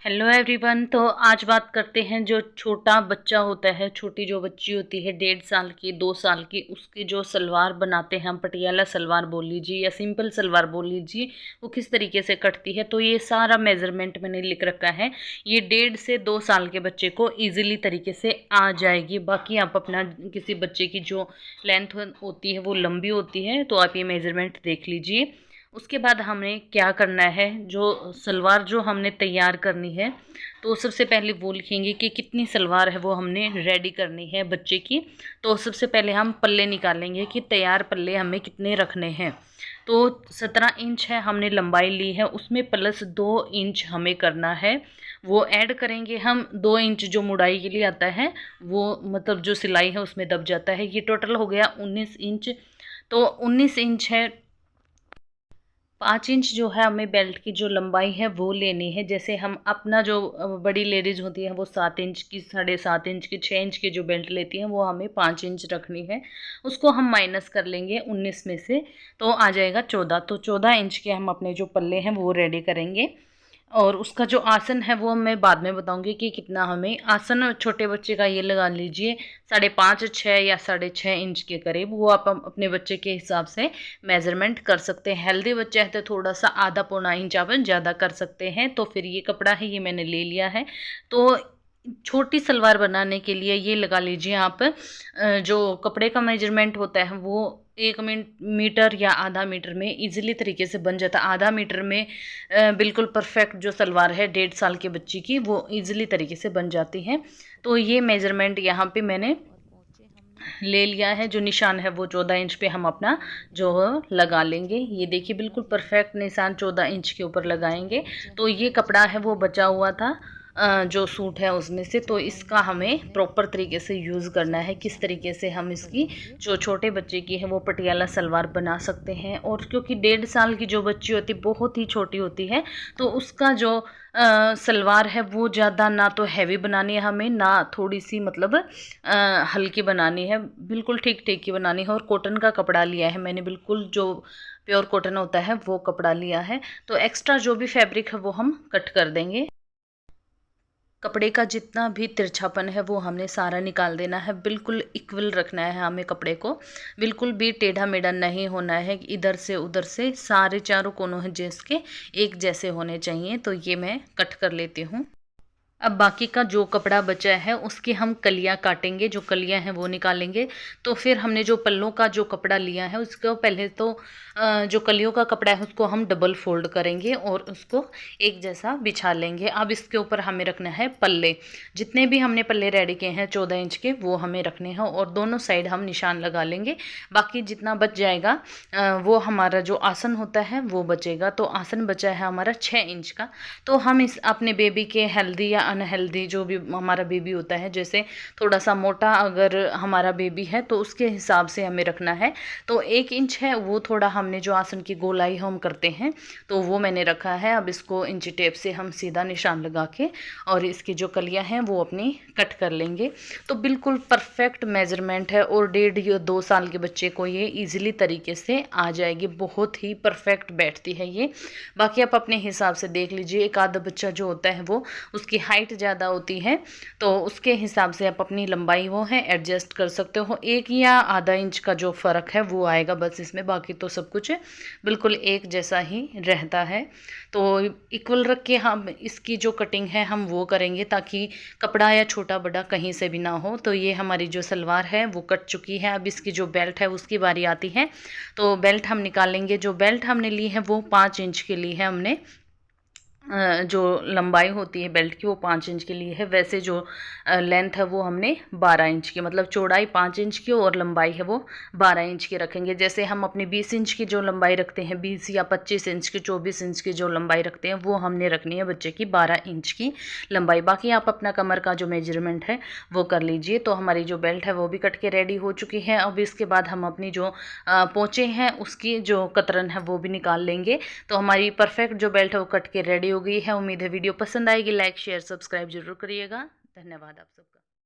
Hello everyone. तो आज बात करते हैं जो छोटा बच्चा होता है, छोटी जो बच्ची होती है 1.5 साल की 2 साल की, उसकी जो सलवार बनाते हैं हम, पटियाला सलवार बोल लीजिए या सिंपल सलवार बोल लीजिए, वो किस तरीके से कटती है। तो ये सारा मेजरमेंट मैंने लिख रखा है। ये 1.5 से 2 साल के बच्चे को ईजिली तरीके से आ जाएगी। बाकी आप अपना किसी बच्चे की जो लेंथ होती है वो लंबी होती है, तो आप ये मेजरमेंट देख लीजिए। उसके बाद हमें क्या करना है, जो सलवार जो हमने तैयार करनी है, तो सबसे पहले वो लिखेंगे कि कितनी सलवार है वो हमने रेडी करनी है बच्चे की। तो सबसे पहले हम पल्ले निकालेंगे कि तैयार पल्ले हमें कितने रखने हैं। तो 17 इंच है हमने लंबाई ली है, उसमें प्लस 2 इंच हमें करना है, वो ऐड करेंगे हम। 2 इंच जो मुड़ाई के लिए आता है वो मतलब जो सिलाई है उसमें दब जाता है। ये टोटल हो गया 19 इंच। तो 19 इंच है। 5 इंच जो है हमें बेल्ट की जो लंबाई है वो लेनी है। जैसे हम अपना जो बड़ी लेडीज़ होती है वो 7 इंच की, 7.5 इंच की, 6 इंच की जो बेल्ट लेती हैं वो हमें 5 इंच रखनी है। उसको हम माइनस कर लेंगे 19 में से, तो आ जाएगा 14। तो 14 इंच के हम अपने जो पल्ले हैं वो रेडी करेंगे। और उसका जो आसन है वो मैं बाद में बताऊंगी कि कितना हमें आसन। छोटे बच्चे का ये लगा लीजिए 5.5, 6 या 6.5 इंच के करीब, वो आप अपने बच्चे के हिसाब से मेजरमेंट कर सकते हैं। हेल्दी बच्चा है तो थोड़ा सा आधा पौना इंच आप ज़्यादा कर सकते हैं। तो फिर ये कपड़ा है ये मैंने ले लिया है। तो छोटी सलवार बनाने के लिए ये लगा लीजिए आप, जो कपड़े का मेजरमेंट होता है वो 1 मीटर या आधा मीटर में इजीली तरीके से बन जाता है। आधा मीटर में बिल्कुल परफेक्ट जो सलवार है 1.5 साल के बच्ची की वो इजीली तरीके से बन जाती है। तो ये मेजरमेंट यहाँ पे मैंने ले लिया है। जो निशान है वो 14 इंच पे हम अपना जो लगा लेंगे। ये देखिए बिल्कुल परफेक्ट निशान 14 इंच के ऊपर लगाएंगे। तो ये कपड़ा है वो बचा हुआ था जो सूट है उसमें से, तो इसका हमें प्रॉपर तरीके से यूज़ करना है। किस तरीके से हम इसकी जो छोटे बच्चे की है वो पटियाला सलवार बना सकते हैं। और क्योंकि 1.5 साल की जो बच्ची होती है बहुत ही छोटी होती है, तो उसका जो सलवार है वो ज़्यादा ना तो हैवी बनानी है हमें, ना थोड़ी सी मतलब हल्की बनानी है, बिल्कुल ठीक ठीक की बनानी है। और कॉटन का कपड़ा लिया है मैंने, बिल्कुल जो प्योर कॉटन होता है वो कपड़ा लिया है। तो एक्स्ट्रा जो भी फैब्रिक है वो हम कट कर देंगे। कपड़े का जितना भी तिरछापन है वो हमने सारा निकाल देना है। बिल्कुल इक्वल रखना है हमें कपड़े को, बिल्कुल भी टेढ़ा मेढ़ा नहीं होना है। इधर से उधर से सारे चारों कोनों हैं जिसके एक जैसे होने चाहिए। तो ये मैं कट कर लेती हूँ। अब बाकी का जो कपड़ा बचा है उसकी हम कलियां काटेंगे, जो कलियां हैं वो निकालेंगे। तो फिर हमने जो पल्लों का जो कपड़ा लिया है उसको पहले तो जो कलियों का कपड़ा है उसको हम डबल फोल्ड करेंगे और उसको एक जैसा बिछा लेंगे। अब इसके ऊपर हमें रखना है पल्ले। जितने भी हमने पल्ले रेडी किए हैं 14 इंच के वो हमें रखने हैं और दोनों साइड हम निशान लगा लेंगे। बाकी जितना बच जाएगा वो हमारा जो आसन होता है वो बचेगा। तो आसन बचा है हमारा 6 इंच का। तो हम इस अपने बेबी के हेल्दी या अनहेल्दी जो भी हमारा बेबी होता है, जैसे थोड़ा सा मोटा अगर हमारा बेबी है तो उसके हिसाब से हमें रखना है। तो 1 इंच है वो थोड़ा हमने जो आसन की गोलाई हम करते हैं तो वो मैंने रखा है। अब इसको इंची टेप से हम सीधा निशान लगा के और इसकी जो कलियां हैं वो अपनी कट कर लेंगे। तो बिल्कुल परफेक्ट मेजरमेंट है और 1.5 या 2 साल के बच्चे को ये ईजिली तरीके से आ जाएगी। बहुत ही परफेक्ट बैठती है ये। बाकी आप अपने हिसाब से देख लीजिए। एक आधा बच्चा जो होता है वो उसकी हाइट ज़्यादा होती है तो उसके हिसाब से आप अपनी लंबाई वो है एडजस्ट कर सकते हो। 1 या आधा इंच का जो फ़र्क है वो आएगा बस इसमें, बाकी तो सब कुछ बिल्कुल एक जैसा ही रहता है। तो इक्वल रख के हम इसकी जो कटिंग है हम वो करेंगे ताकि कपड़ा या छोटा बड़ा कहीं से भी ना हो। तो ये हमारी जो सलवार है वो कट चुकी है। अब इसकी जो बेल्ट है उसकी बारी आती है। तो बेल्ट हम निकालेंगे। जो बेल्ट हमने ली है वो 5 इंच की ली है हमने। जो लंबाई होती है बेल्ट की वो 5 इंच के लिए है। वैसे जो लेंथ है वो हमने 12 इंच की, मतलब चौड़ाई 5 इंच की और लंबाई है वो 12 इंच की रखेंगे। जैसे हम अपनी 20 इंच की जो लंबाई रखते हैं, 20 या 25 इंच की, 24 इंच की जो लंबाई रखते हैं वो हमने रखनी है बच्चे की 12 इंच की लंबाई। बाकी आप अपना कमर का जो मेजरमेंट है वो कर लीजिए। तो हमारी जो बेल्ट है वो भी कट के रेडी हो चुकी है। अब इसके बाद हम अपनी जो पोंचे हैं उसकी जो कतरन है वो भी निकाल लेंगे। तो हमारी परफेक्ट जो बेल्ट है वो कट के रेडी हो गई है। उम्मीद है वीडियो पसंद आएगी। लाइक शेयर सब्सक्राइब जरूर करिएगा। धन्यवाद आप सबका।